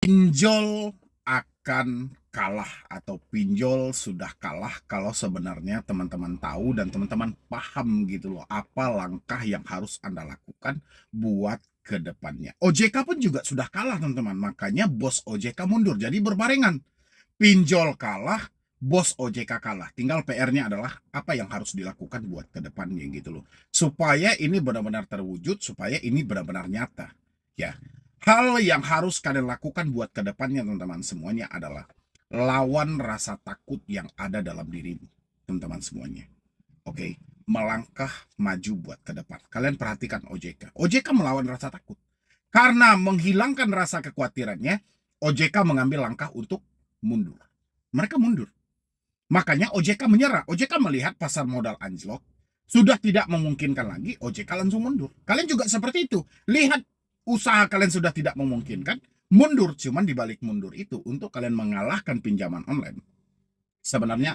Pinjol akan kalah atau pinjol sudah kalah kalau sebenarnya teman-teman tahu dan teman-teman paham gitu loh apa langkah yang harus Anda lakukan buat ke depannya. OJK pun juga sudah kalah teman-teman, makanya bos OJK mundur. Jadi berbarengan, pinjol kalah, bos OJK kalah. Tinggal PR-nya adalah apa yang harus dilakukan buat ke depannya gitu loh. Supaya ini benar-benar terwujud, supaya ini benar-benar nyata. Ya, hal yang harus kalian lakukan buat ke depannya teman-teman semuanya adalah lawan rasa takut yang ada dalam dirimu, teman-teman semuanya. Oke, melangkah maju buat ke depan. Kalian perhatikan OJK. OJK melawan rasa takut. Karena menghilangkan rasa kekhawatirannya, OJK mengambil langkah untuk mundur. Mereka mundur. Makanya OJK menyerah. OJK melihat pasar modal anjlok, sudah tidak memungkinkan lagi, OJK langsung mundur. Kalian juga seperti itu. Lihat usaha kalian sudah tidak memungkinkan, mundur. Cuman dibalik mundur itu untuk kalian mengalahkan pinjaman online. Sebenarnya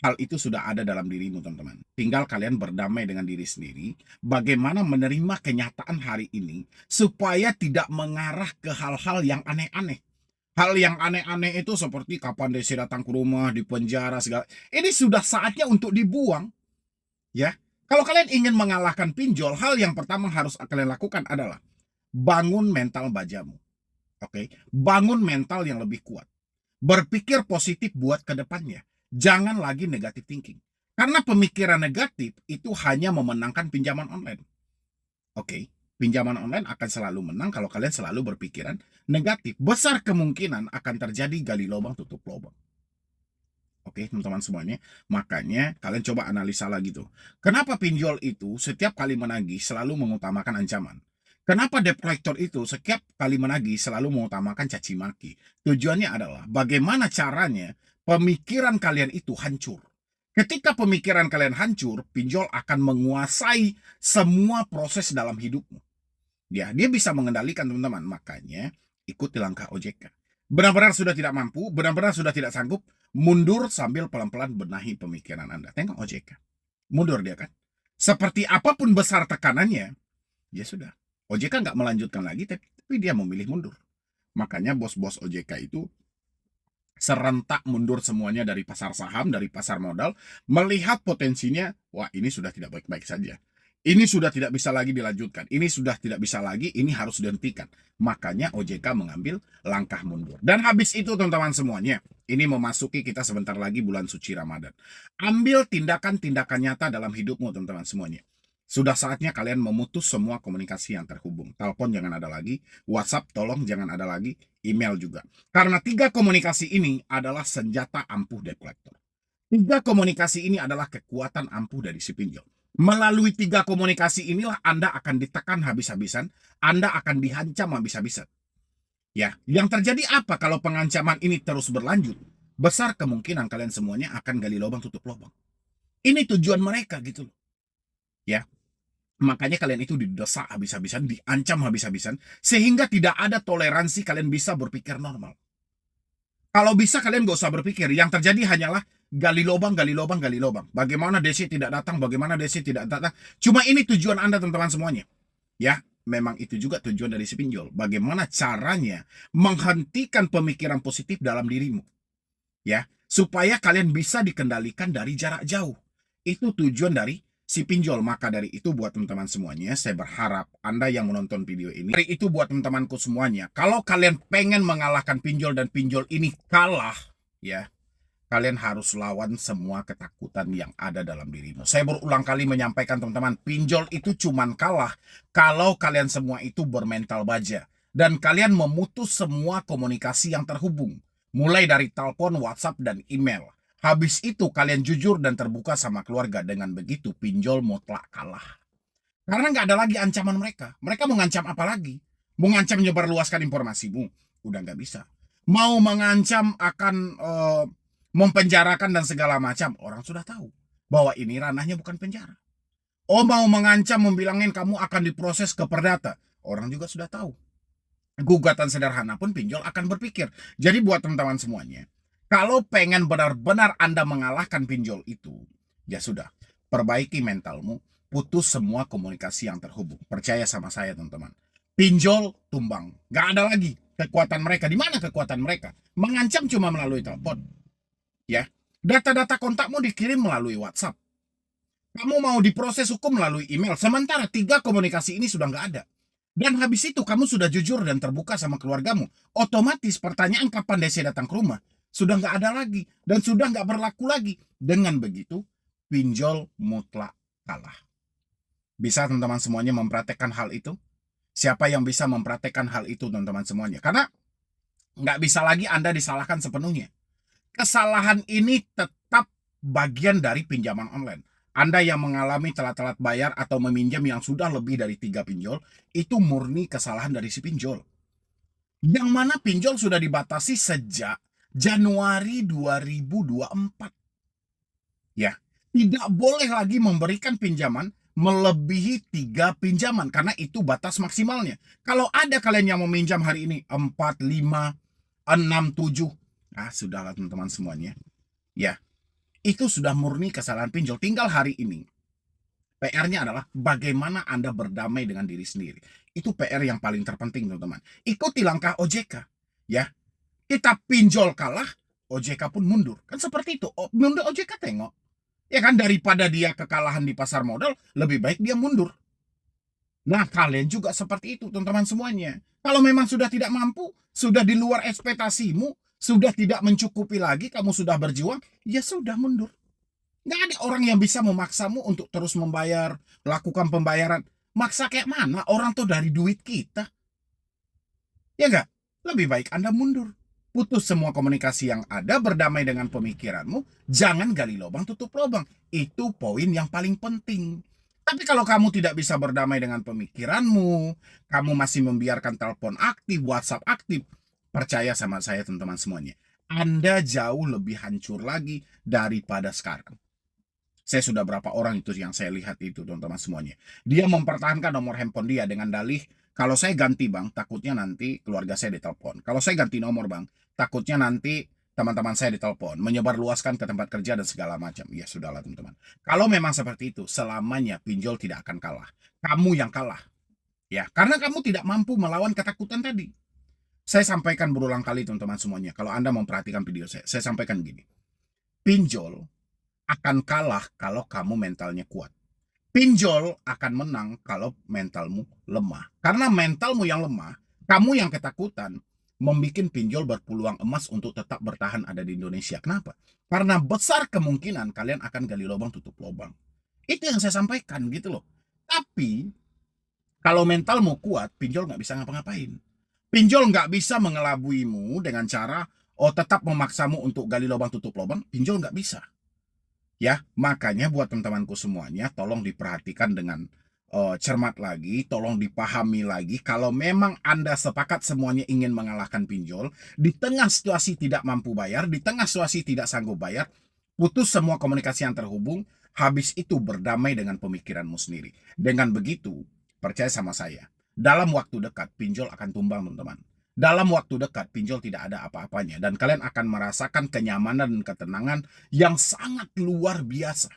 hal itu sudah ada dalam dirimu teman-teman. Tinggal kalian berdamai dengan diri sendiri, bagaimana menerima kenyataan hari ini supaya tidak mengarah ke hal-hal yang aneh-aneh. Hal yang aneh-aneh itu seperti kapan Desi datang ke rumah, di penjara, segala. Ini sudah saatnya untuk dibuang. Ya, kalau kalian ingin mengalahkan pinjol, hal yang pertama harus kalian lakukan adalah bangun mental bajamu. Oke, bangun mental yang lebih kuat. Berpikir positif buat ke depannya. Jangan lagi negatif thinking. Karena pemikiran negatif itu hanya memenangkan pinjaman online. Oke, pinjaman online akan selalu menang kalau kalian selalu berpikiran negatif. Besar kemungkinan akan terjadi gali lubang tutup lubang. Oke, teman-teman semuanya. Makanya kalian coba analisa lagi tuh. Kenapa pinjol itu setiap kali menagih selalu mengutamakan ancaman? Kenapa debt collector itu setiap kali menagih selalu mengutamakan caci maki? Tujuannya adalah bagaimana caranya pemikiran kalian itu hancur. Ketika pemikiran kalian hancur, pinjol akan menguasai semua proses dalam hidupmu. Ya, dia bisa mengendalikan teman-teman. Makanya ikuti langkah OJK. Benar-benar sudah tidak mampu, benar-benar sudah tidak sanggup, mundur sambil pelan-pelan benahi pemikiran Anda. Tengok OJK. Mundur dia kan. Seperti apapun besar tekanannya, ya sudah. OJK nggak melanjutkan lagi, tapi dia memilih mundur. Makanya bos-bos OJK itu serentak mundur semuanya dari pasar saham, dari pasar modal, melihat potensinya, wah ini sudah tidak baik-baik saja. Ini sudah tidak bisa lagi dilanjutkan. Ini sudah tidak bisa lagi, ini harus dihentikan. Makanya OJK mengambil langkah mundur. Dan habis itu teman-teman semuanya, ini memasuki kita sebentar lagi bulan suci Ramadan. Ambil tindakan-tindakan nyata dalam hidupmu teman-teman semuanya. Sudah saatnya kalian memutus semua komunikasi yang terhubung. Telepon jangan ada lagi, WhatsApp tolong jangan ada lagi, email juga. Karena 3 komunikasi ini adalah senjata ampuh debt collector. 3 komunikasi ini adalah kekuatan ampuh dari si pinjol. Melalui 3 komunikasi inilah Anda akan ditekan habis-habisan, Anda akan dihancam habis-habisan. Ya, yang terjadi apa kalau pengancaman ini terus berlanjut? Besar kemungkinan kalian semuanya akan gali lubang tutup lubang. Ini tujuan mereka gitu loh. Ya, makanya kalian itu didesak habis-habisan, diancam habis-habisan, sehingga tidak ada toleransi kalian bisa berpikir normal. Kalau bisa kalian gak usah berpikir, yang terjadi hanyalah gali lubang, gali lubang, gali lubang. Bagaimana Desi tidak datang, bagaimana Desi tidak datang. Cuma ini tujuan Anda teman-teman semuanya. Ya, memang itu juga tujuan dari si pinjol. Bagaimana caranya menghentikan pemikiran positif dalam dirimu. Ya, supaya kalian bisa dikendalikan dari jarak jauh. Itu tujuan dari si pinjol. Maka dari itu buat teman-teman semuanya, saya berharap Anda yang menonton video ini, dari itu buat teman-temanku semuanya, kalau kalian pengen mengalahkan pinjol dan pinjol ini kalah, ya, kalian harus lawan semua ketakutan yang ada dalam dirimu. Saya berulang kali menyampaikan teman-teman, pinjol itu cuman kalah kalau kalian semua itu bermental baja. Dan kalian memutus semua komunikasi yang terhubung. Mulai dari telepon, WhatsApp, dan email. Habis itu kalian jujur dan terbuka sama keluarga. Dengan begitu pinjol mutlak kalah. Karena nggak ada lagi ancaman mereka. Mereka mau ngancam apa lagi? Mau ngancam nyebarluaskan informasimu? Udah nggak bisa. Mau mengancam akan mempenjarakan dan segala macam. Orang sudah tahu bahwa ini ranahnya bukan penjara. Oh, mau mengancam, membilangin kamu akan diproses ke perdata. Orang juga sudah tahu. Gugatan sederhana pun pinjol akan berpikir. Jadi buat teman-teman semuanya, kalau pengen benar-benar Anda mengalahkan pinjol itu, ya sudah, perbaiki mentalmu, putus semua komunikasi yang terhubung. Percaya sama saya teman-teman. Pinjol tumbang, gak ada lagi. Kekuatan mereka, di mana kekuatan mereka? Mengancam cuma melalui telepon. Ya, data-data kontakmu dikirim melalui WhatsApp. Kamu mau diproses hukum melalui email. Sementara 3 komunikasi ini sudah nggak ada. Dan habis itu kamu sudah jujur dan terbuka sama keluargamu. Otomatis pertanyaan kapan Desi datang ke rumah sudah nggak ada lagi. Dan sudah nggak berlaku lagi. Dengan begitu, pinjol mutlak kalah. Bisa teman-teman semuanya mempraktekkan hal itu? Siapa yang bisa mempraktekkan hal itu teman-teman semuanya? Karena nggak bisa lagi Anda disalahkan sepenuhnya. Kesalahan ini tetap bagian dari pinjaman online. Anda yang mengalami telat-telat bayar atau meminjam yang sudah lebih dari 3 pinjol, itu murni kesalahan dari si pinjol. Yang mana pinjol sudah dibatasi sejak Januari 2024. Ya, tidak boleh lagi memberikan pinjaman melebihi 3 pinjaman, karena itu batas maksimalnya. Kalau ada kalian yang meminjam hari ini 4, 5, 6, 7, sudahlah teman-teman semuanya. Ya, itu sudah murni kesalahan pinjol. Tinggal hari ini PR-nya adalah bagaimana Anda berdamai dengan diri sendiri. Itu PR yang paling terpenting teman-teman. Ikuti langkah OJK. Ya, kita pinjol kalah, OJK pun mundur. Kan seperti itu. Mundur OJK tengok. Ya kan, daripada dia kekalahan di pasar modal, lebih baik dia mundur. Nah, kalian juga seperti itu teman-teman semuanya. Kalau memang sudah tidak mampu, sudah di luar ekspektasimu, sudah tidak mencukupi lagi, kamu sudah berjuang, ya sudah mundur. Nggak ada orang yang bisa memaksamu untuk terus membayar, lakukan pembayaran. Maksa kayak mana? Orang tuh dari duit kita. Ya nggak? Lebih baik Anda mundur. Putus semua komunikasi yang ada, berdamai dengan pemikiranmu, jangan gali lubang tutup lubang. Itu poin yang paling penting. Tapi kalau kamu tidak bisa berdamai dengan pemikiranmu, kamu masih membiarkan telepon aktif, WhatsApp aktif, percaya sama saya teman-teman semuanya, Anda jauh lebih hancur lagi daripada sekarang. Saya sudah berapa orang itu yang saya lihat itu teman-teman semuanya. Dia mempertahankan nomor handphone dia dengan dalih, kalau saya ganti bang, takutnya nanti keluarga saya ditelepon. Kalau saya ganti nomor bang, takutnya nanti teman-teman saya ditelepon, menyebarluaskan ke tempat kerja dan segala macam. Ya sudahlah teman-teman. Kalau memang seperti itu, selamanya pinjol tidak akan kalah. Kamu yang kalah. Ya, karena kamu tidak mampu melawan ketakutan tadi. Saya sampaikan berulang kali teman-teman semuanya. Kalau Anda memperhatikan video saya sampaikan gini. Pinjol akan kalah kalau kamu mentalnya kuat. Pinjol akan menang kalau mentalmu lemah. Karena mentalmu yang lemah, kamu yang ketakutan, membuat pinjol berpeluang emas untuk tetap bertahan ada di Indonesia. Kenapa? Karena besar kemungkinan kalian akan gali lubang tutup lubang. Itu yang saya sampaikan gitu loh. Tapi kalau mentalmu kuat, pinjol nggak bisa ngapa-ngapain. Pinjol nggak bisa mengelabuimu dengan cara tetap memaksamu untuk gali lubang tutup lubang. Pinjol nggak bisa. Ya, makanya buat teman-temanku semuanya, tolong diperhatikan dengan cermat lagi, tolong dipahami lagi. Kalau memang Anda sepakat semuanya ingin mengalahkan pinjol, di tengah situasi tidak mampu bayar, di tengah situasi tidak sanggup bayar, putus semua komunikasi yang terhubung, habis itu berdamai dengan pemikiranmu sendiri. Dengan begitu, percaya sama saya, dalam waktu dekat pinjol akan tumbang teman-teman. Dalam waktu dekat pinjol tidak ada apa-apanya dan kalian akan merasakan kenyamanan dan ketenangan yang sangat luar biasa.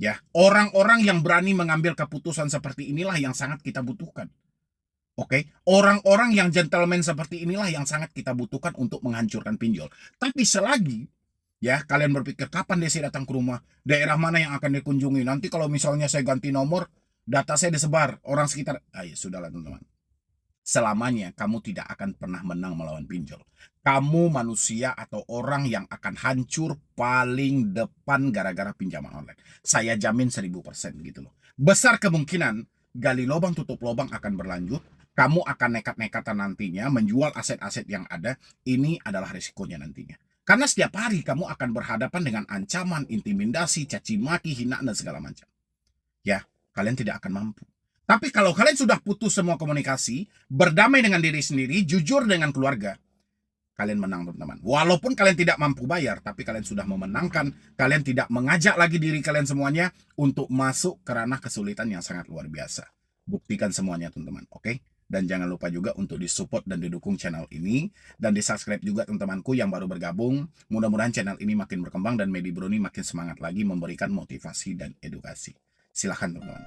Ya, orang-orang yang berani mengambil keputusan seperti inilah yang sangat kita butuhkan. Oke, orang-orang yang gentleman seperti inilah yang sangat kita butuhkan untuk menghancurkan pinjol. Tapi selagi ya kalian berpikir kapan Desi datang ke rumah, daerah mana yang akan dikunjungi, nanti kalau misalnya saya ganti nomor, data saya disebar, orang sekitar, ya sudahlah teman-teman. Selamanya kamu tidak akan pernah menang melawan pinjol. Kamu manusia atau orang yang akan hancur paling depan gara-gara pinjaman online. Saya jamin 1000% gitu loh. Besar kemungkinan gali lubang tutup lubang akan berlanjut. Kamu akan nekat-nekatan nantinya menjual aset-aset yang ada. Ini adalah risikonya nantinya. Karena setiap hari kamu akan berhadapan dengan ancaman, intimidasi, caci maki, hinaan dan segala macam. Ya, kalian tidak akan mampu. Tapi kalau kalian sudah putus semua komunikasi, berdamai dengan diri sendiri, jujur dengan keluarga, kalian menang teman-teman. Walaupun kalian tidak mampu bayar, tapi kalian sudah memenangkan, kalian tidak mengajak lagi diri kalian semuanya untuk masuk ke ranah kesulitan yang sangat luar biasa. Buktikan semuanya teman-teman, oke? Dan jangan lupa juga untuk disupport dan didukung channel ini, dan di-subscribe juga teman-temanku yang baru bergabung. Mudah-mudahan channel ini makin berkembang dan Medi Broni makin semangat lagi memberikan motivasi dan edukasi. Silahkan teman-teman.